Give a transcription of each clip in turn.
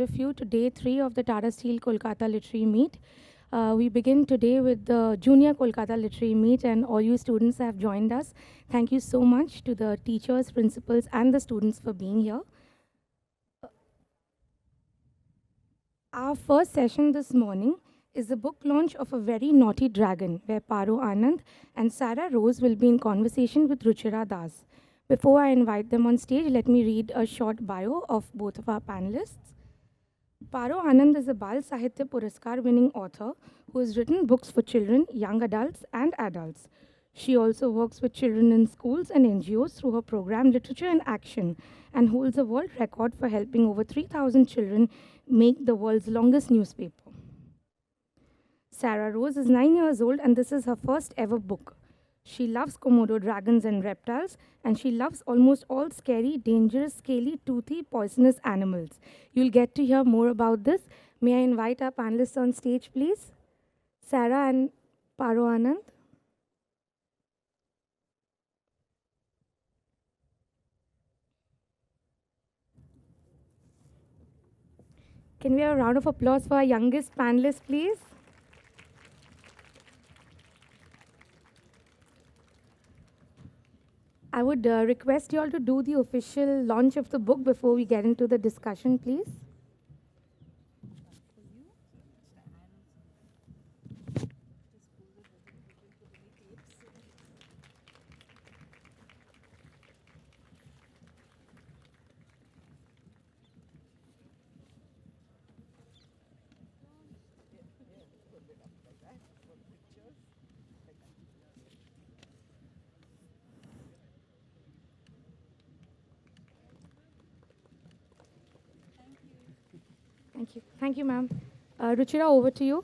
all of you to day 3 of the Tata Steel Kolkata Literary Meet. We begin today with the Junior Kolkata Literary Meet, and all you students have joined us. Thank you so much to the teachers, principals, and the students for being here. Our first session this morning is the book launch of A Very Naughty Dragon, where Paro Anand and Sarah Rose will be in conversation with Ruchira Das. Before I invite them on stage, let me read a short bio of both of our panelists. Paro Anand is a Bal Sahitya Puraskar winning author who has written books for children, young adults, and adults. She also works with children in schools and NGOs through her program Literature in Action and holds a world record for helping over 3,000 children make the world's longest newspaper. Sarah Rose is 9 years old and this is her first ever book. She loves Komodo dragons and reptiles, and she loves almost all scary, dangerous, scaly, toothy, poisonous animals. You'll get to hear more about this. May I invite our panelists on stage, please? Sarah and Paro Anand. Can we have a round of applause for our youngest panelist, please? I would request you all to do the official launch of the book before we get into the discussion, please. Thank you. Thank you, ma'am. Ruchira, over to you.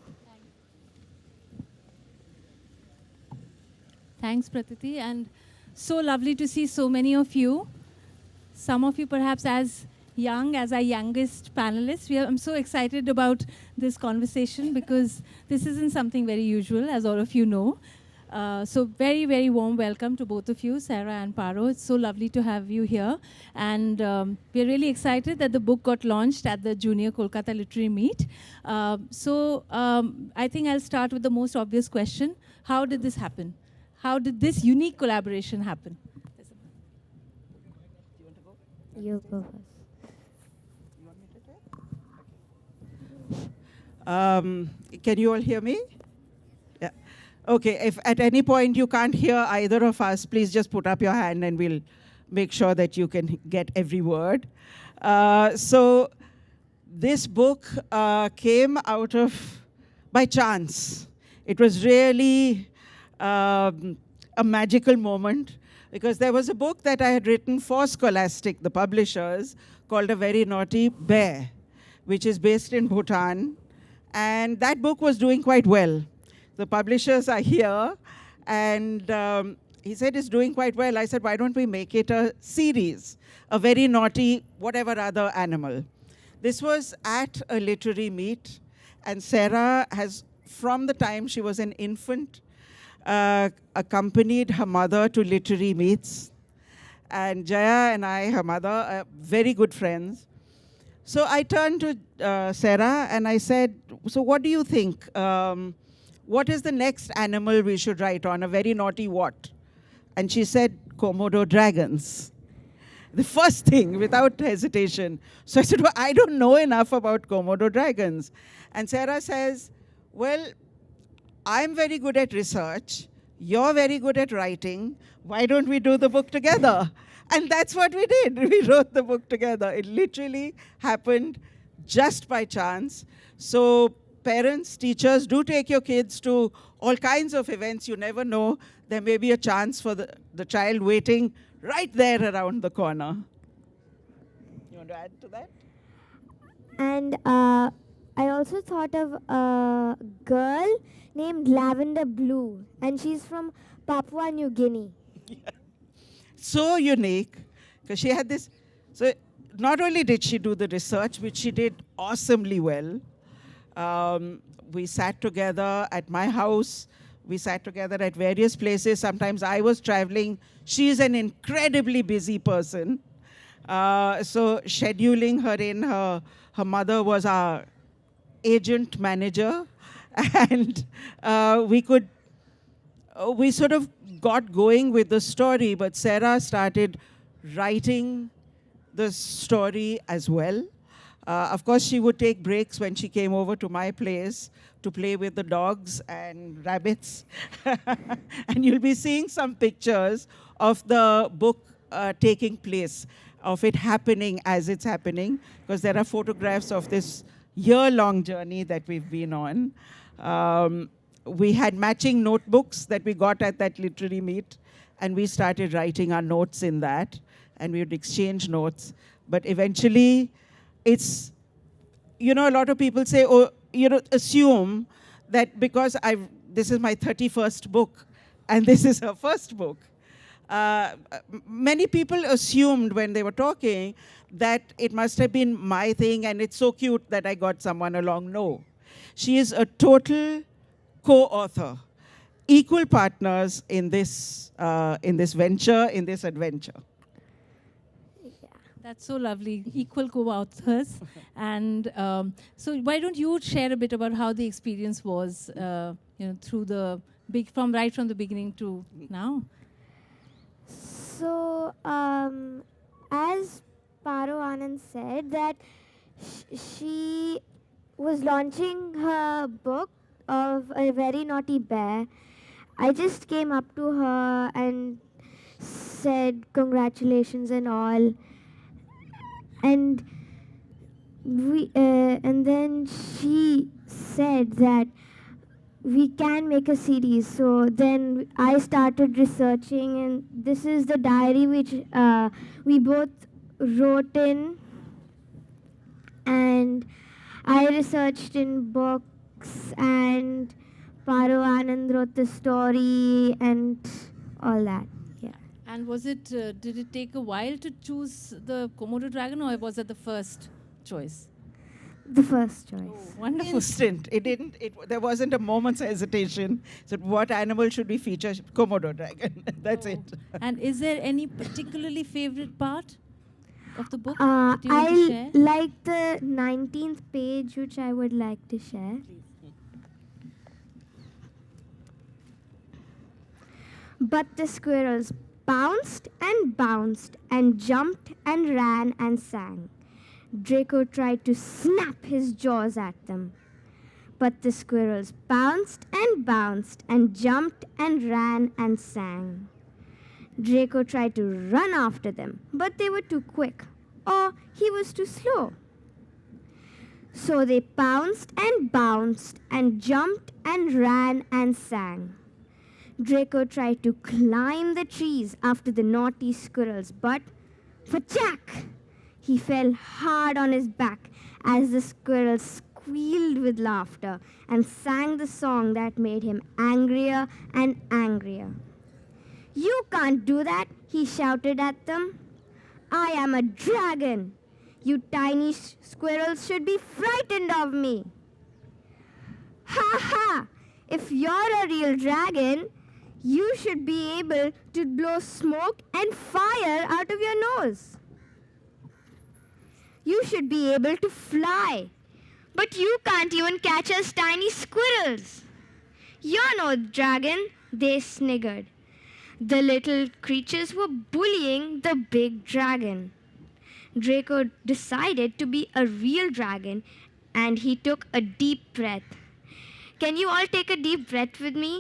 Thanks, Pratiti, and so lovely to see so many of you. Some of you perhaps as young as our youngest panelists. I'm so excited about this conversation because this isn't something very usual, as all of you know. So very, very warm welcome to both of you, Sarah and Paro. It's so lovely to have you here. And we're really excited that the book got launched at the Junior Kolkata Literary Meet. I think I'll start with the most obvious question. How did this happen? How did this unique collaboration happen? You go first. Can you all hear me? Yeah. Okay, if at any point you can't hear either of us, please just put up your hand and we'll make sure that you can get every word. So this book came out of, by chance. It was really a magical moment because there was a book that I had written for Scholastic, the publishers, called A Very Naughty Bear, which is based in Bhutan. And that book was doing quite well. The publishers are here, and he said it's doing quite well. I said, why don't we make it a series, A Very Naughty whatever other animal. This was at a literary meet, and Sarah has, from the time she was an infant, accompanied her mother to literary meets. And Jaya and I, her mother, are very good friends. So I turned to Sarah and I said, so what do you think? What is the next animal we should write on? A very naughty what? And she said, Komodo dragons. The first thing, without hesitation. So I said, well, I don't know enough about Komodo dragons. And Sarah says, well, I'm very good at research. You're very good at writing. Why don't we do the book together? And that's what we did. We wrote the book together. It literally happened just by chance. So parents, teachers, do take your kids to all kinds of events. You never know. There may be a chance for the child waiting right there around the corner. You want to add to that? And I also thought of a girl named Lavender Blue, and she's from Papua New Guinea. Yeah. So unique, because she had this. So not only did she do the research, which she did awesomely well, we sat together at my house. We sat together at various places. Sometimes I was traveling. She's an incredibly busy person. So scheduling her in, her mother was our agent manager, and we sort of got going with the story, but Sarah started writing the story as well. Of course, she would take breaks when she came over to my place to play with the dogs and rabbits. And you'll be seeing some pictures of the book taking place, of it happening as it's happening, because there are photographs of this year-long journey that we've been on. We had matching notebooks that we got at that literary meet, and we started writing our notes in that, and we would exchange notes. But eventually, it's, a lot of people say, assume that because this is my 31st book, and this is her first book. Many people assumed when they were talking that it must have been my thing, and it's so cute that I got someone along. No. She is a total co-author, equal partners in this venture, in this adventure. That's so lovely. Equal co-authors. And so why don't you share a bit about how the experience was, through right from the beginning to now? So, as Paro Anand said, that she was launching her book of A Very Naughty Bear. I just came up to her and said congratulations and all, and then she said that we can make a series. So then I started researching, and this is the diary which we both wrote in, and I researched in books, and Paro Anand wrote the story and all that. Yeah. And was it, did it take a while to choose the Komodo dragon, or was it the first choice? The first choice. Oh, wonderful. Instant. There wasn't a moment's hesitation. So what animal should we feature? Komodo dragon. That's it. And is there any particularly favorite part of the book that you want to I share? like the 19th page, which I would like to share. But the squirrels bounced and jumped and ran and sang. Draco tried to snap his jaws at them. But the squirrels bounced and jumped and ran and sang. Draco tried to run after them, but they were too quick, or he was too slow. So they bounced and jumped and ran and sang. Draco tried to climb the trees after the naughty squirrels, but Fachak! He fell hard on his back as the squirrels squealed with laughter and sang the song that made him angrier and angrier. "You can't do that," he shouted at them. "I am a dragon. You tiny squirrels should be frightened of me." "Ha ha! If you're a real dragon, you should be able to blow smoke and fire out of your nose. You should be able to fly, but you can't even catch us tiny squirrels." "You're no dragon," they sniggered. The little creatures were bullying the big dragon. Draco decided to be a real dragon, and he took a deep breath. Can you all take a deep breath with me?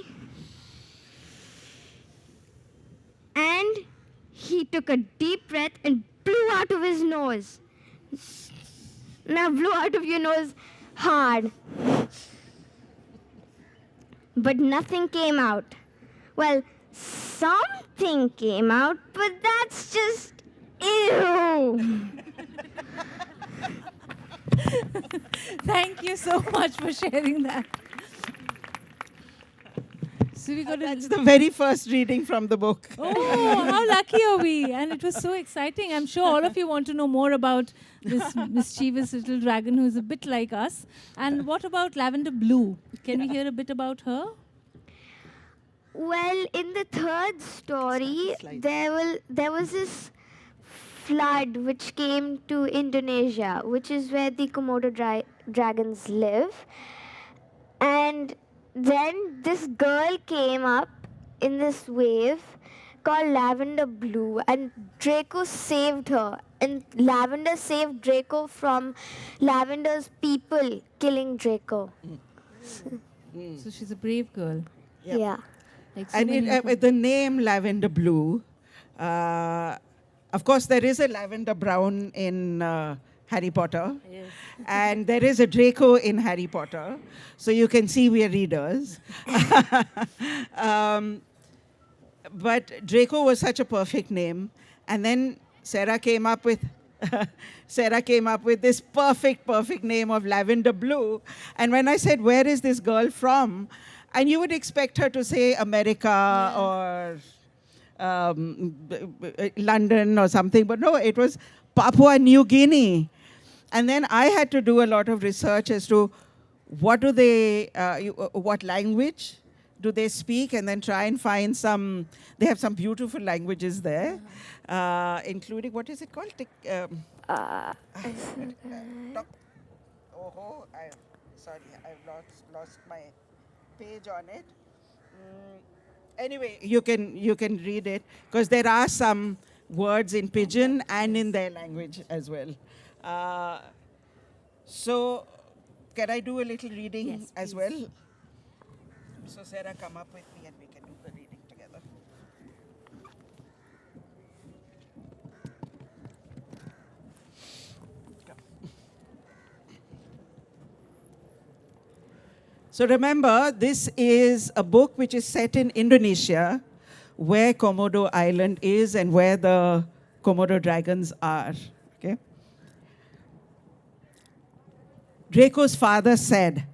And he took a deep breath and blew out of his nose. Now blow out of your nose hard. But nothing came out. Well, something came out, but that's just ew. Thank you so much for sharing that. So we got That's the very first reading from the book. Oh, how lucky are we? And it was so exciting. I'm sure all of you want to know more about this mischievous little dragon who's a bit like us. And what about Lavender Blue? Can we hear a bit about her? Well, in the third story, Slide. there was this flood which came to Indonesia, which is where the Komodo dragons live. And then this girl came up in this wave called Lavender Blue, and Draco saved her. And Lavender saved Draco from Lavender's people killing Draco. So she's a brave girl. Yep. Yeah. Like so And many with the name Lavender Blue, of course, there is a Lavender Brown in Harry Potter. Yes. And there is a Draco in Harry Potter. So you can see we are readers. But Draco was such a perfect name. And then Sarah came up with this perfect name of Lavender Blue. And when I said, where is this girl from? And you would expect her to say America or London or something. But no, it was Papua New Guinea. And then I had to do a lot of research as to what do they, what language do they speak, and then try and find some. They have some beautiful languages there, including, what is it called? Sorry, I've lost my page on it. Anyway, you can read it because there are some words in Pidgin and in their language as well. So, can I do a little reading Yes, as please. well? So, Sarah, come up with me and we can do the reading together. Come. So, remember, this is a book which is set in Indonesia, where Komodo Island is and where the Komodo dragons are. Okay? Draco's father said,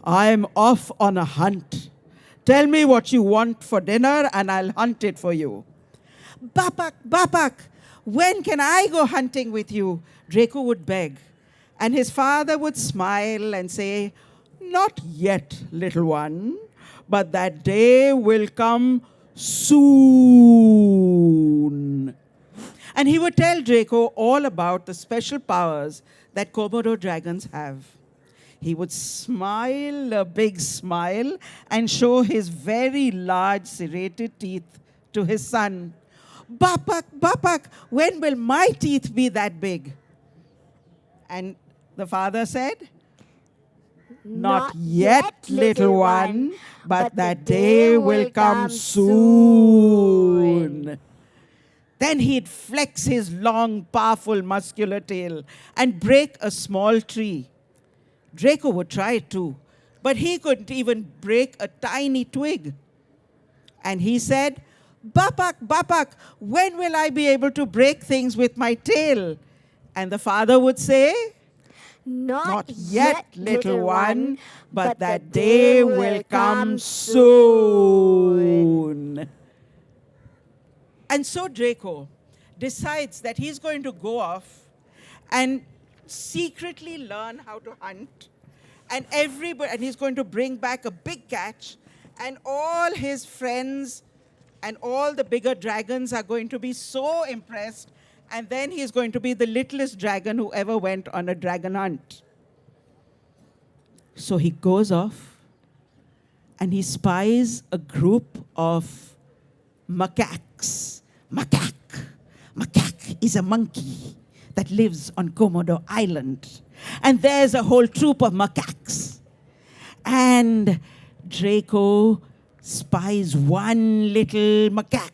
I am off on a hunt. Tell me what you want for dinner and I'll hunt it for you. Bapak, Bapak, when can I go hunting with you? Draco would beg. And his father would smile and say, not yet, little one, but that day will come soon. And he would tell Draco all about the special powers that Komodo dragons have. He would smile a big smile and show his very large serrated teeth to his son. Bapak, Bapak, when will my teeth be that big? And the father said, not yet, little one, but that day will come soon. Then he'd flex his long, powerful, muscular tail and break a small tree. Draco would try it too, but he couldn't even break a tiny twig. And he said, Bapak, Bapak, when will I be able to break things with my tail? And the father would say, not yet, little one, but that day will come soon. And so Draco decides that he's going to go off and secretly learn how to hunt. And he's going to bring back a big catch, and all his friends and all the bigger dragons are going to be so impressed, and then he's going to be the littlest dragon who ever went on a dragon hunt. So he goes off and he spies a group of macaques. Macaque is a monkey that lives on Komodo Island. And there's a whole troop of macaques. And Draco spies one little macaque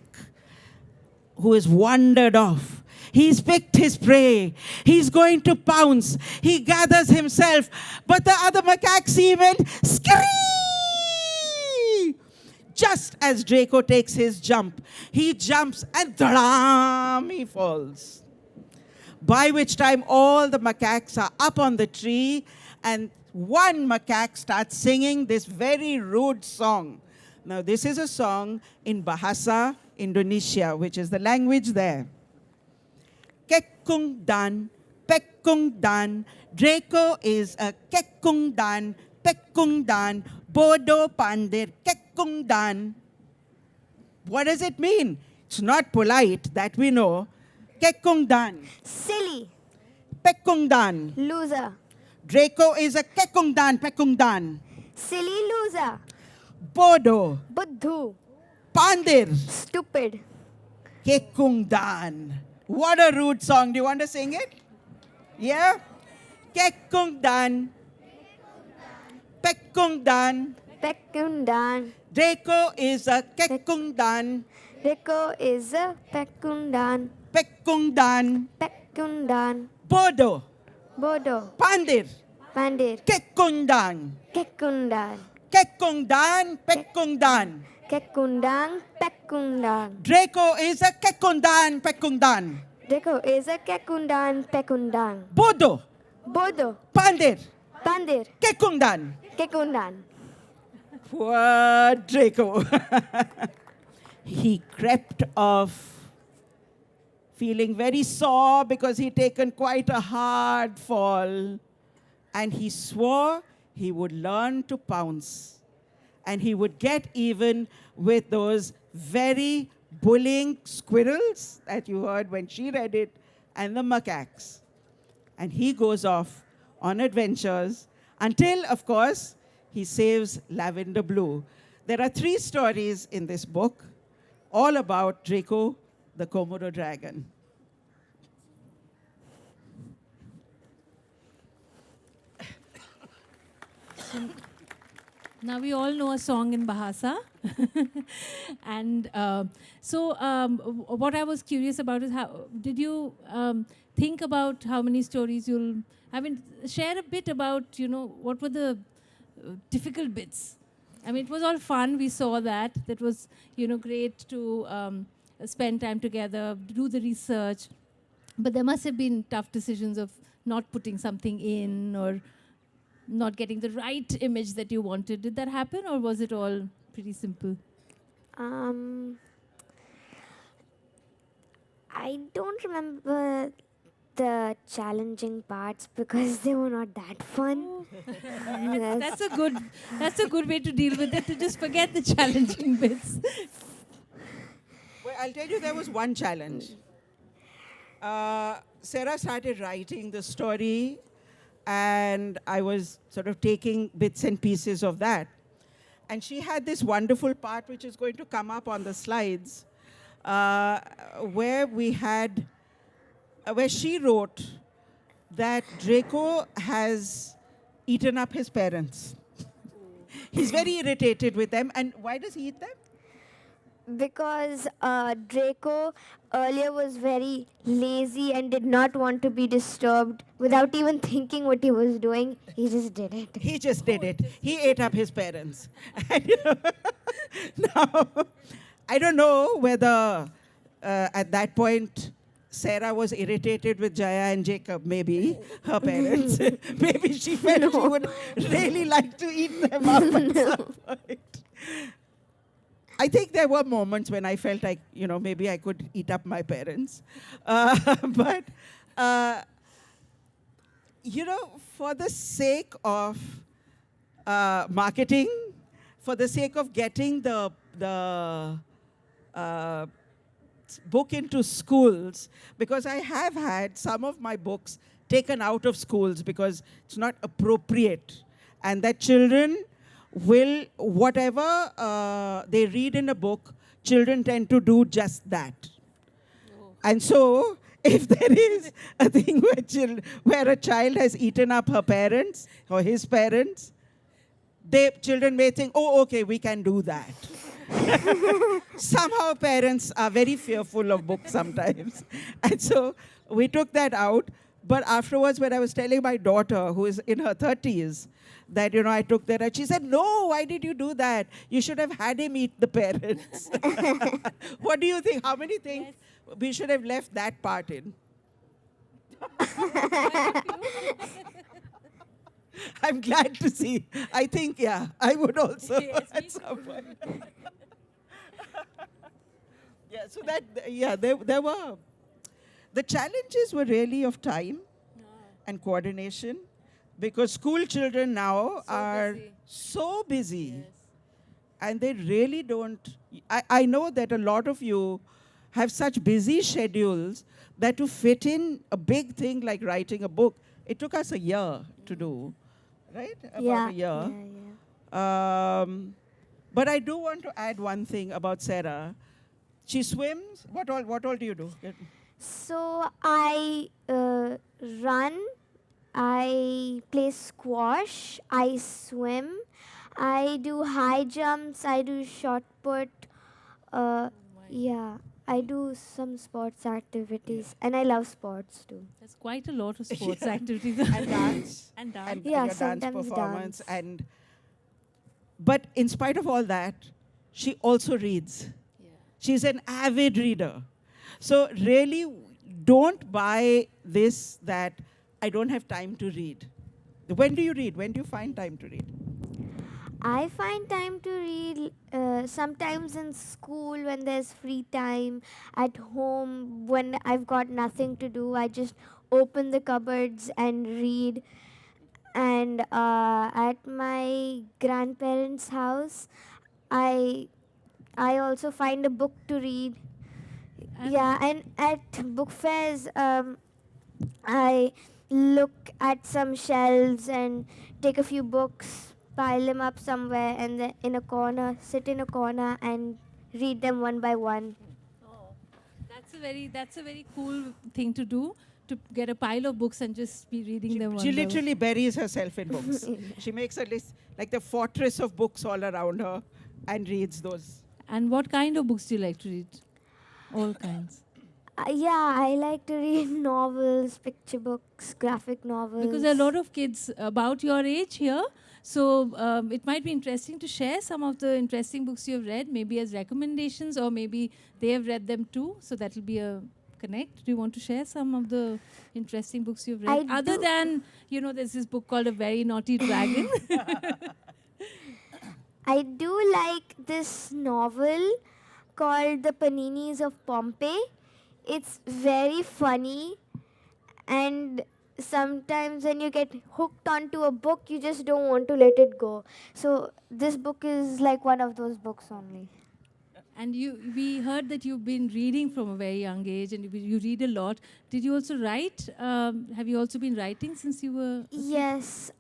who has wandered off. He's picked his prey. He's going to pounce. He gathers himself. But the other macaques see him and scream! Just as Draco takes his jump, he jumps and ta-dam, he falls. By which time all the macaques are up on the tree, and one macaque starts singing this very rude song. Now, this is a song in Bahasa Indonesia, which is the language there. Kekung dan, pekung dan. Draco is a kekung dan, pekung dan, bodo pandir, kekung dan. What does it mean? It's not polite, that we know. Kekungdan. Silly. Pekungdan. Loser. Draco is a Kekungdan, Pekungdan. Silly loser. Bodo. Buddhu. Pandir. Stupid. Kekungdan. What a rude song. Do you want to sing it? Yeah? Kekungdan. Pekungdan. Pekundan. Draco is a Kekungdan. Rico is a Pekundan. Pekungdan. Pekundan. Bodo. Bodo. Pandir. Pandir. Kekungdan. Kekundan. Kekungdan. Pekungdan. Kekundan. Pekundan. Draco is a Kekungdan. Pekungdan. Rico is a Kekundan. Pekundan. Bodo. Bodo. Pandir. Pandir. Kekungdan. Kekundan. Poor Draco. He crept off, feeling very sore because he'd taken quite a hard fall. And he swore he would learn to pounce. And he would get even with those very bullying squirrels that you heard when she read it, and the macaques. And he goes off on adventures until, of course, he saves Lavender Blue. There are 3 stories in this book, all about Draco, the Komodo dragon. Now we all know a song in Bahasa. And what I was curious about is how did you think about how many stories you'll, I mean, share a bit about, what were the difficult bits? I mean, it was all fun. We saw that. That was, great to spend time together, do the research. But there must have been tough decisions of not putting something in or not getting the right image that you wanted. Did that happen, or was it all pretty simple? I don't remember the challenging parts because they were not that fun. Yes. That's a good way to deal with it, to just forget the challenging bits. Well, I'll tell you, there was one challenge. Sarah started writing the story, and I was sort of taking bits and pieces of that. And she had this wonderful part, which is going to come up on the slides, where she wrote that Draco has eaten up his parents. He's very irritated with them. And why does he eat them? Because Draco earlier was very lazy and did not want to be disturbed without even thinking what he was doing. He just did it. He just did it. He ate up his parents. And, now, I don't know whether at that point Sarah was irritated with Jaya and Jacob, maybe, her parents. Maybe she felt she would really like to eat them up at some point. I think there were moments when I felt like, maybe I could eat up my parents. But, for the sake of marketing, for the sake of getting the book into schools, because I have had some of my books taken out of schools because it's not appropriate, and that children will, whatever they read in a book, children tend to do just that. And so, if there is a thing where a child has eaten up her parents or his parents, children may think, oh, okay, we can do that. Somehow parents are very fearful of books sometimes. And so we took that out. But afterwards, when I was telling my daughter, who is in her 30s, that, I took that out, she said, no, why did you do that? You should have had him eat the parents. What do you think? How many think we should have left that part in? I'm glad to see. I think, yeah, I would also at some point. Yeah, so there were. The challenges were really of time and coordination, because school children now are so busy, and they really don't. I know that a lot of you have such busy schedules that to fit in a big thing like writing a book, it took us a year to do, right? About a year. But I do want to add one thing about Sarah. She swims. What all do you do? So I run, I play squash, I swim, I do high jumps, I do shot put. Yeah, I do some sports activities, and I love sports too. That's quite a lot of sports activities. And dance. And dance. And Yeah, your dance sometimes performance. dance. But in spite of all that, she also reads. Yeah. She's an avid reader. So really, don't buy this that I don't have time to read. When do you read? When do you find time to read? I find time to read sometimes in school when there's free time. At home when I've got nothing to do, I just open the cupboards and read. And at my grandparents' house, I also find a book to read. And Yeah, and at book fairs, I look at some shelves and take a few books, pile them up somewhere, and then in a corner, sit in a corner and read them one by one. Oh, that's a very cool thing to do, to get a pile of books and just be reading them. She one by one. literally buries herself in books. She makes a list, like the fortress of books all around her, and reads those. And what kind of books do you like to read? All kinds. Yeah, I like to read novels, picture books, graphic novels. Because there are a lot of kids about your age here. So it might be interesting to share some of the interesting books you've read, maybe as recommendations, or maybe they have read them too. So that will be a connect. Do you want to share some of the interesting books you've read? I Other do. than, there's this book called A Very Naughty Dragon. I do like this novel called The Paninis of Pompeii. It's very funny, and sometimes when you get hooked onto a book, you just don't want to let it go. So this book is like one of those books only. And we heard that you've been reading from a very young age, and you read a lot. Did you also write? Have you also been writing since you were? Yes,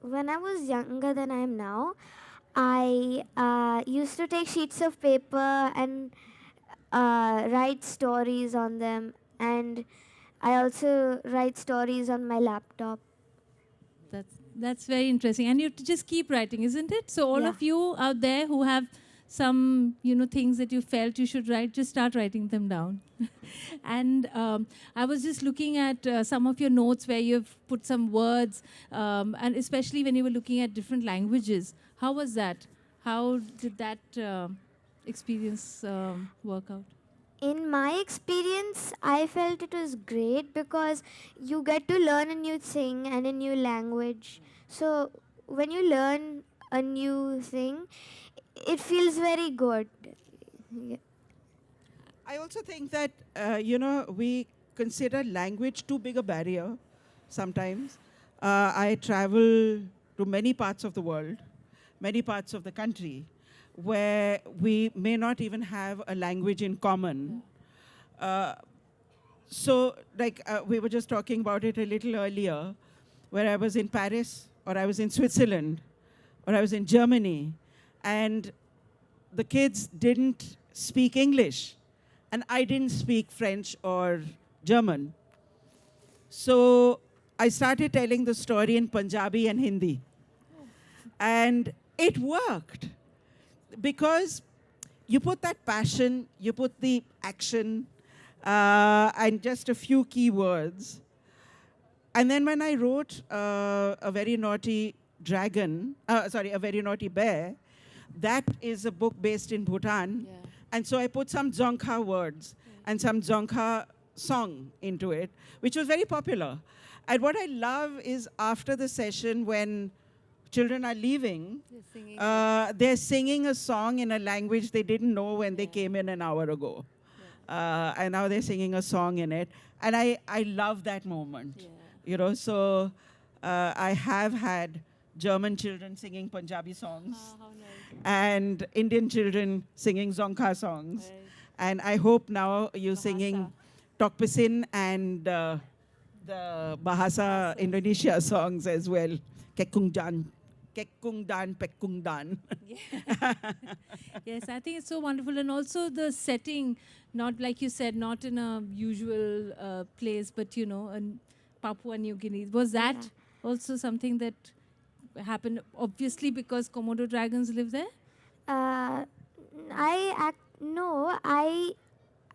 when I was younger than I am now, I used to take sheets of paper and write stories on them, and I also write stories on my laptop. That's very interesting. And you have to just keep writing, isn't it? So all Yeah. of you out there who have some things that you felt you should write, just start writing them down. And I was just looking at some of your notes where you've put some words, and especially when you were looking at different languages. How was that? How did that experience work out? In my experience, I felt it was great because you get to learn a new thing and a new language. So when you learn a new thing, it feels very good. Yeah. I also think that, we consider language too big a barrier sometimes. I travel to many parts of the world, many parts of the country, where we may not even have a language in common. So, we were just talking about it a little earlier, where I was in Paris, or I was in Switzerland, or I was in Germany, and the kids didn't speak English, and I didn't speak French or German. So I started telling the story in Punjabi and Hindi. And it worked because you put that passion, you put the action, and just a few key words. And then when I wrote A Very Naughty A Very Naughty Bear, that is a book based in Bhutan. Yeah. And so I put some Dzongkha words and some Dzongkha song into it, which was very popular. And what I love is after the session, when children are leaving, they're singing a song in a language they didn't know when they came in an hour ago. And now they're singing a song in it. And I love that moment. So I have had German children singing Punjabi songs How nice. and Indian children singing Dzongkha songs. Right. And I hope now you're singing Tokpisin and the Bahasa Indonesia songs as well. Kekung Dan, Pekung Dan. Yes, I think it's so wonderful. And also the setting, not like you said, not in a usual place, but, in Papua New Guinea. Was that also something that happened, obviously, because Komodo dragons live there? No, I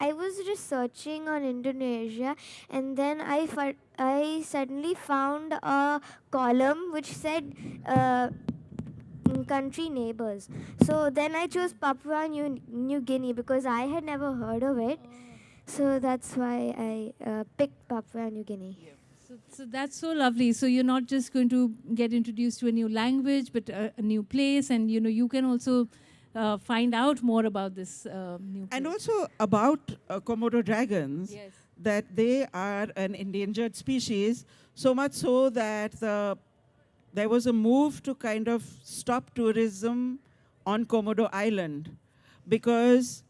was researching on Indonesia, and then I suddenly found a column which said country neighbors. So then I chose Papua New Guinea because I had never heard of it. So that's why I picked Papua New Guinea. So that's so lovely. So you're not just going to get introduced to a new language, but a new place, and you can also find out more about this new place. And also about Komodo dragons, Yes. that they are an endangered species, so much so that there was a move to kind of stop tourism on Komodo Island, because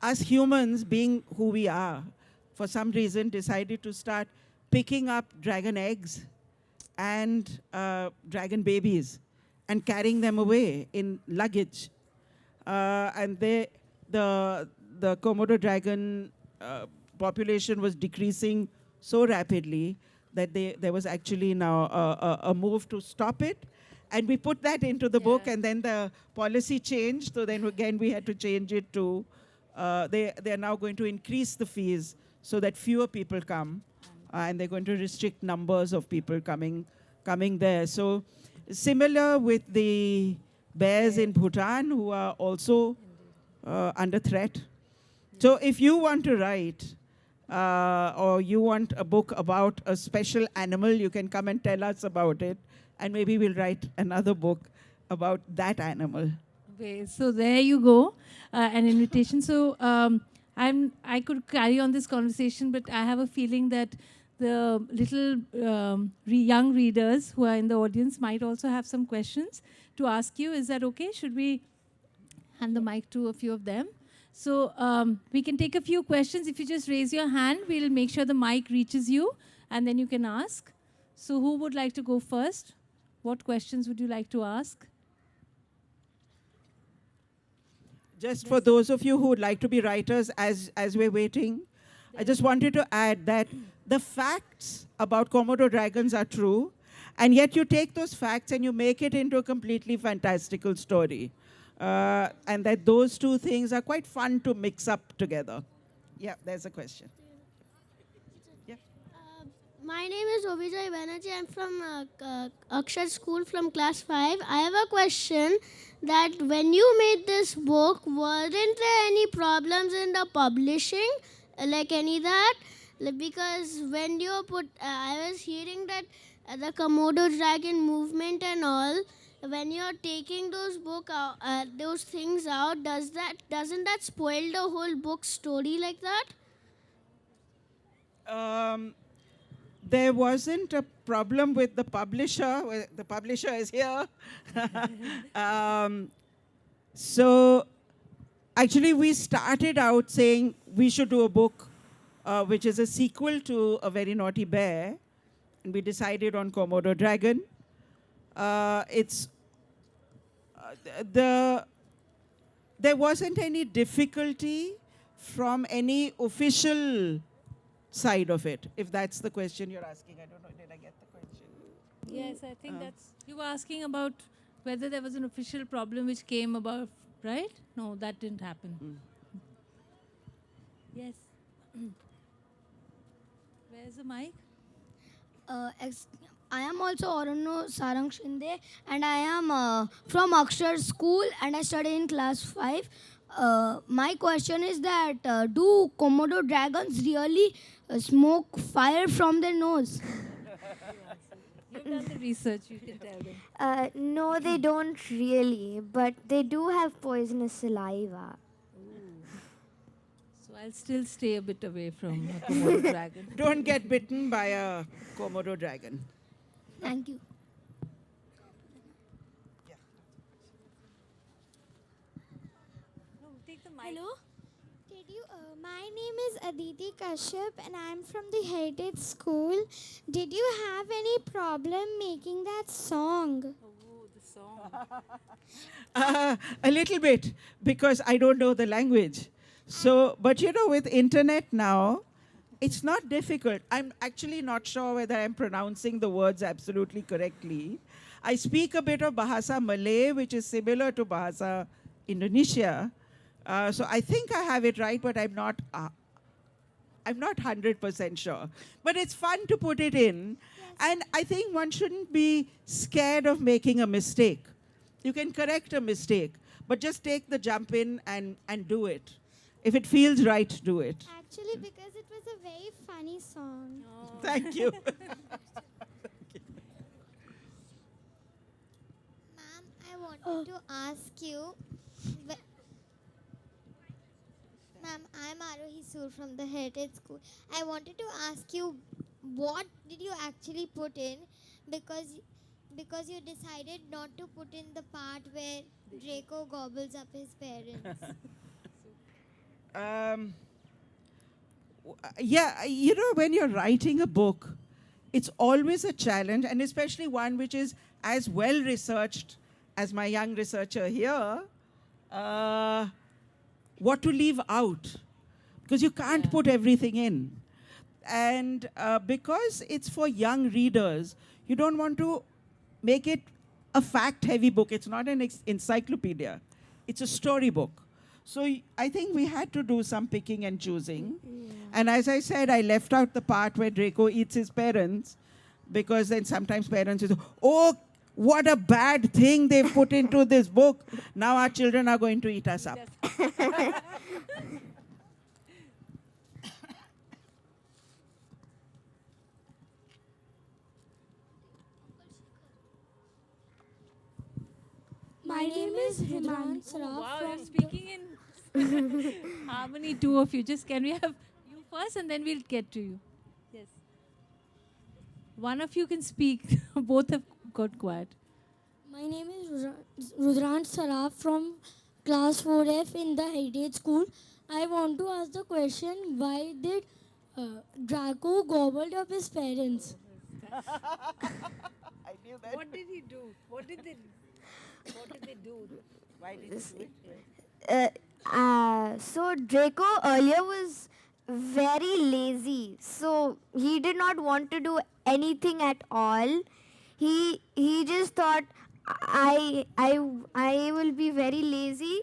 us humans, being who we are, for some reason decided to start picking up dragon eggs and dragon babies and carrying them away in luggage. And the Komodo dragon population was decreasing so rapidly that there was actually now a move to stop it. And we put that into the book, and then the policy changed. So then again, we had to change it to, they are now going to increase the fees so that fewer people come. And they're going to restrict numbers of people coming there. So similar with the bears in Bhutan, who are also under threat. So if you want to write, or you want a book about a special animal, you can come and tell us about it, and maybe we'll write another book about that animal. Okay, so there you go, an invitation. So I could carry on this conversation, but I have a feeling that the little young readers who are in the audience might also have some questions to ask you. Is that okay? Should we hand the mic to a few of them? So we can take a few questions. If you just raise your hand, we'll make sure the mic reaches you, and then you can ask. So who would like to go first? What questions would you like to ask? Just for those of you who would like to be writers, as we're waiting, I just wanted to add that the facts about Komodo dragons are true, and yet you take those facts and you make it into a completely fantastical story. And that those two things are quite fun to mix up together. Yeah, there's a question. Yeah. My name is Obijay Banerjee. I'm from Akshar School from class 5. I have a question that when you made this book, weren't there any problems in the publishing? Like any that? Because when you put, I was hearing that the Komodo dragon movement and all, when you're taking those those things out, doesn't that spoil the whole book story like that? There wasn't a problem with the publisher. Well, the publisher is here. So actually, we started out saying we should do a book which is a sequel to A Very Naughty Bear. And we decided on Komodo Dragon. There wasn't any difficulty from any official side of it, if that's the question you're asking. I don't know, did I get the question? Yes, I think you were asking about whether there was an official problem which came about, right? No, that didn't happen. Yes. Where's the mic? I am also Arunno Sarang Shinde, and I am from Akshar School, and I study in class 5. My question is that do Komodo dragons really smoke fire from their nose? You've done the research, you can tell them. No, they don't really, but they do have poisonous saliva. So I'll still stay a bit away from a Komodo dragon. Don't get bitten by a Komodo dragon. Thank you. No, take the mic. Hello? Can you My name is Aditi Kashyap and I'm from the Heritage School. Did you have any problem making that song? A little bit, because I don't know the language. So, but you know, with internet now, it's not difficult. I'm actually not sure whether I'm pronouncing the words absolutely correctly. I speak a bit of Bahasa Malay, which is similar to Bahasa Indonesia. So I think I have it right, but I'm not 100% sure. But it's fun to put it in. And I think one shouldn't be scared of making a mistake. You can correct a mistake, but just take the jump in and do it. If it feels right, do it. Actually, because it was a very funny song. Thank you. Ma'am, I wanted to ask you. Ma'am, I'm Arohi Sur from the Heritage School. I wanted to ask you, what did you actually put in? Because you decided not to put in the part where Draco gobbles up his parents. Yeah, you know, when you're writing a book, it's always a challenge, and especially one which is as well researched as my young researcher here, what to leave out. Because you can't put everything in. And because it's for young readers, you don't want to make it a fact-heavy book. It's not an encyclopedia. It's a storybook. So I think we had to do some picking and choosing. And as I said, I left out the part where Draco eats his parents, because then sometimes parents say, oh, what a bad thing they've put into this book. Now our children are going to eat us up. My name is Rudran Saraf. Wow, you're speaking in harmony, two of you. Just can we have you first and then we'll get to you. Yes. One of you can speak. Both have got quiet. My name is Rudran Saraf from class 4F in the Heritage School. I want to ask the question, why did Draco gobbled up his parents? I knew that. What did he do? What did they do? Why did you do it? So Draco earlier was very lazy. So he did not want to do anything at all. He just thought, I will be very lazy.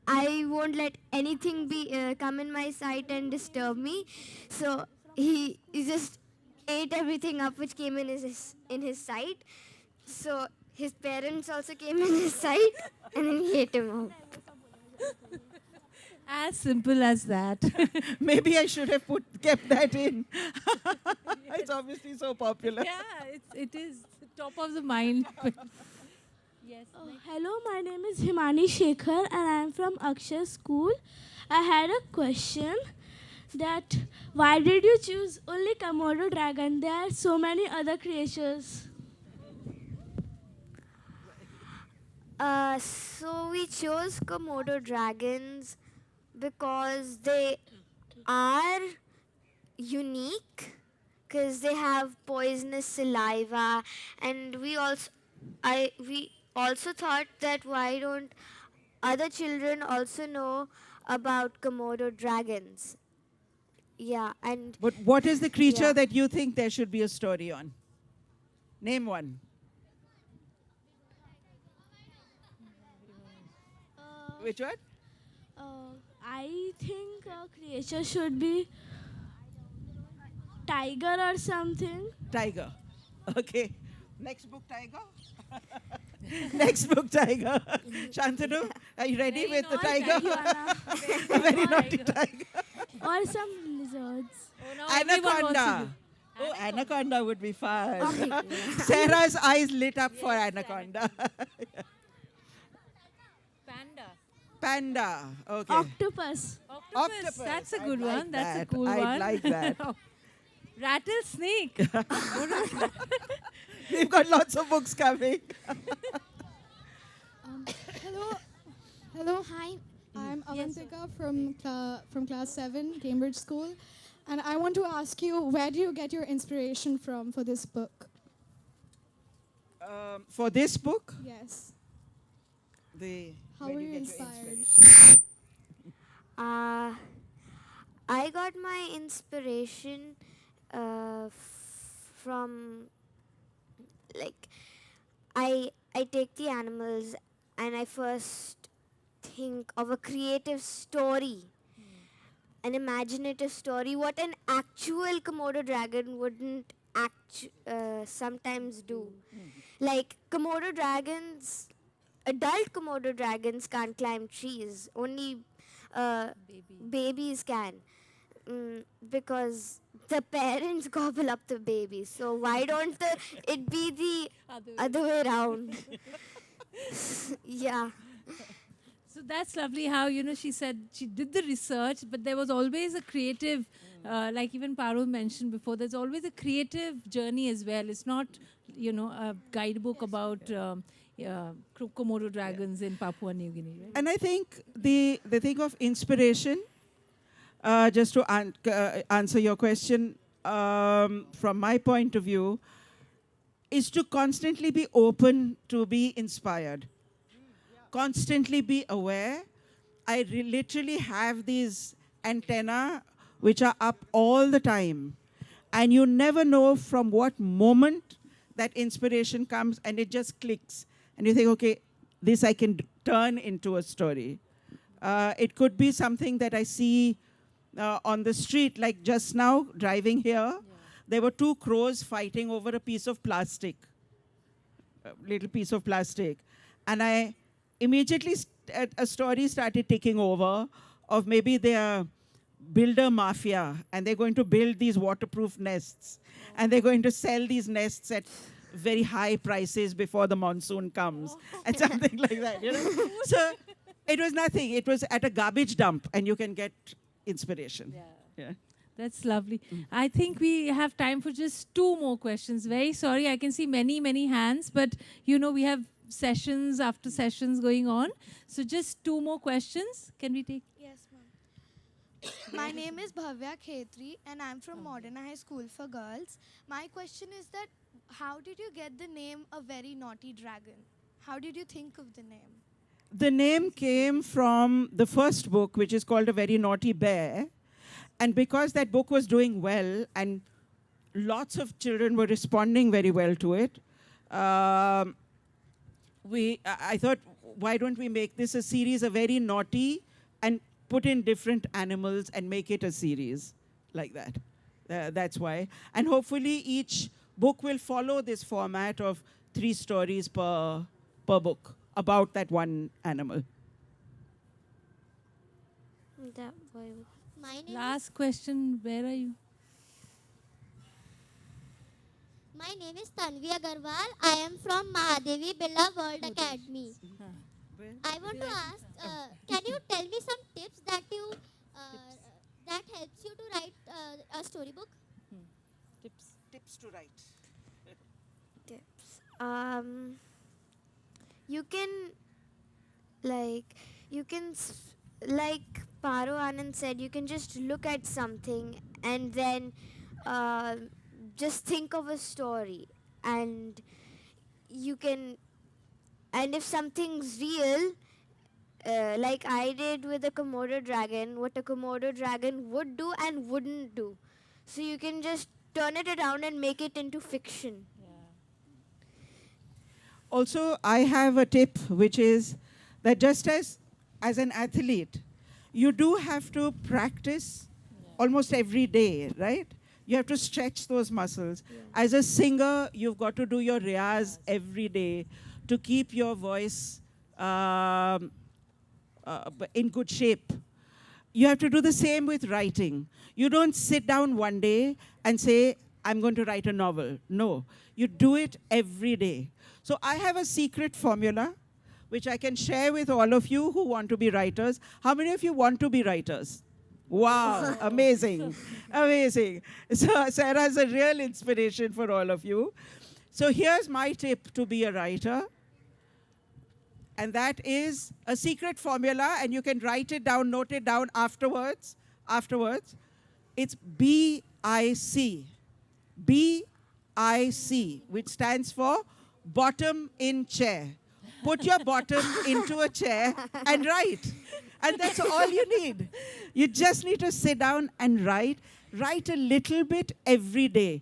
I won't let anything be come in my sight and disturb me. So he just ate everything up which came in his sight. So his parents also came in his sight, and then he ate him up. As simple as that. Maybe I should have kept that in. It's obviously so popular. Yeah, it is top of the mind. Yes. Hello, my name is Himani Shekhar and I am from Akshar School. I had a question that why did you choose only Komodo dragon? There are so many other creatures. So we chose Komodo dragons because they are unique, because they have poisonous saliva, and we also thought that why don't other children also know about Komodo dragons? Yeah, and But what is the creature Yeah. that you think there should be a story on? Name one. Which one? I think a creature should be tiger or something. Tiger. Okay. Next book, Tiger. Next book, Tiger. Shantanu, are you ready with the tiger? A very naughty tiger. Or some lizards. Oh, now everyone wants to Anaconda. do. Oh, anaconda would be fun. Sarah's eyes lit up for anaconda. Panda. Panda. Okay. Octopus. Octopus. That's a I'd good like one. That's a that. cool I'd one. like that. Rattlesnake. We've got lots of books coming. Hello, hi. I'm Avantika from class 7, Cambridge School. And I want to ask you, where do you get your inspiration from for this book? For this book, Yes. how How were you inspired? I got my inspiration from, like, I take the animals and I first think of a creative story, an imaginative story, what an actual Komodo dragon wouldn't sometimes do. Like, Komodo dragons, adult Komodo dragons can't climb trees, only babies can. Because the parents gobble up the babies. So why don't it be the other way around? Yeah. So that's lovely how, she said she did the research, but there was always a creative, like even Paro mentioned before, there's always a creative journey as well. It's not, a guidebook about Komodo dragons in Papua New Guinea, right? And I think the thing of inspiration, just to answer your question, from my point of view, is to constantly be open to be inspired. Constantly be aware. I literally have these antenna which are up all the time. And you never know from what moment that inspiration comes and it just clicks. And you think, okay, this I can turn into a story. It could be something that I see on the street, like just now, driving here, there were two crows fighting over a piece of plastic, a little piece of plastic. And I immediately, a story started taking over of maybe their builder mafia, and they're going to build these waterproof nests. And they're going to sell these nests at very high prices before the monsoon comes, and something like that. So it was nothing. It was at a garbage dump, and you can get inspiration. Yeah. That's lovely. I think we have time for just two more questions. Very sorry, I can see many, many hands, but we have sessions after sessions going on. So just two more questions. Can we take? Yes, ma'am. My name is Bhavya Khetri and I'm from Modern High School for Girls. My question is that how did you get the name A Very Naughty Dragon? How did you think of the name? The name came from the first book, which is called A Very Naughty Bear. And because that book was doing well and lots of children were responding very well to it, I thought, why don't we make this a series, A Very Naughty, and put in different animals and make it a series like that. That's why. And hopefully each book will follow this format of 3 stories per book about that one animal. That boy. My name Last question. Where are you? My name is Tanvi Agarwal. I am from Mahadevi Birla World Academy. I want to ask, can you tell me some tips that that helps you to write a storybook? Tips to write. Tips. You can, like Paro Anand said, you can just look at something and then just think of a story, and you can, and if something's real, like I did with a Komodo dragon, what a Komodo dragon would do and wouldn't do. So you can just turn it around and make it into fiction. Also, I have a tip, which is that just as an athlete, you do have to practice almost every day, right? You have to stretch those muscles. As a singer, you've got to do your riyaz every day to keep your voice in good shape. You have to do the same with writing. You don't sit down one day and say, I'm going to write a novel. No, you do it every day. So I have a secret formula, which I can share with all of you who want to be writers. How many of you want to be writers? Wow, amazing, amazing. So Sarah is a real inspiration for all of you. So here's my tip to be a writer. And that is a secret formula, and you can write it down, note it down afterwards. It's BIC. BIC, which stands for bottom in chair. Put your bottom into a chair and write. And that's all you need. You just need to sit down and write. Write a little bit every day.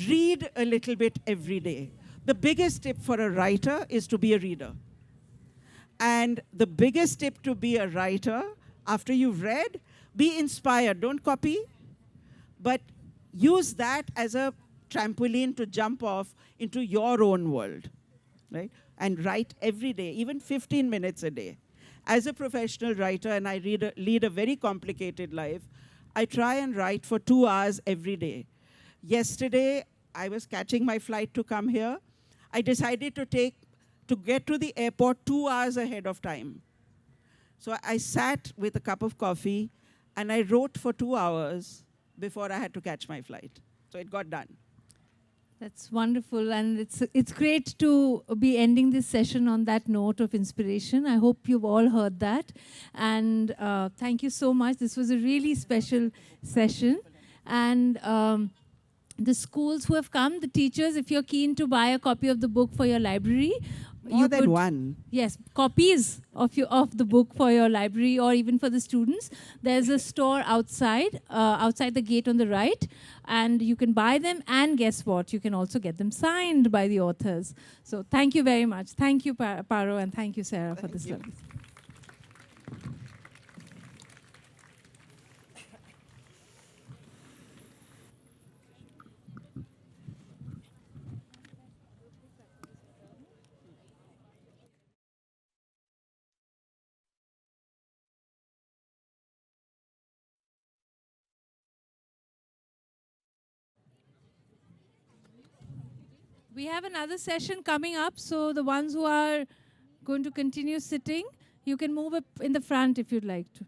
Read a little bit every day. The biggest tip for a writer is to be a reader. And the biggest tip to be a writer, after you've read, be inspired. Don't copy, but use that as a trampoline to jump off into your own world, right? And write every day, even 15 minutes a day. As a professional writer, and I lead a very complicated life, I try and write for 2 hours every day. Yesterday, I was catching my flight to come here. I decided to get to the airport 2 hours ahead of time. So I sat with a cup of coffee and I wrote for 2 hours before I had to catch my flight. So it got done. That's wonderful, and it's great to be ending this session on that note of inspiration. I hope you've all heard that, and thank you so much. This was a really special session, and the schools who have come, the teachers, if you're keen to buy a copy of the book for your library, More than one. Yes, copies of the book for your library or even for the students. There's a store outside the gate on the right, and you can buy them, and guess what? You can also get them signed by the authors. So thank you very much. Thank you, Paro, and thank you, Sarah, for this lovely. We have another session coming up, so the ones who are going to continue sitting, you can move up in the front if you'd like to.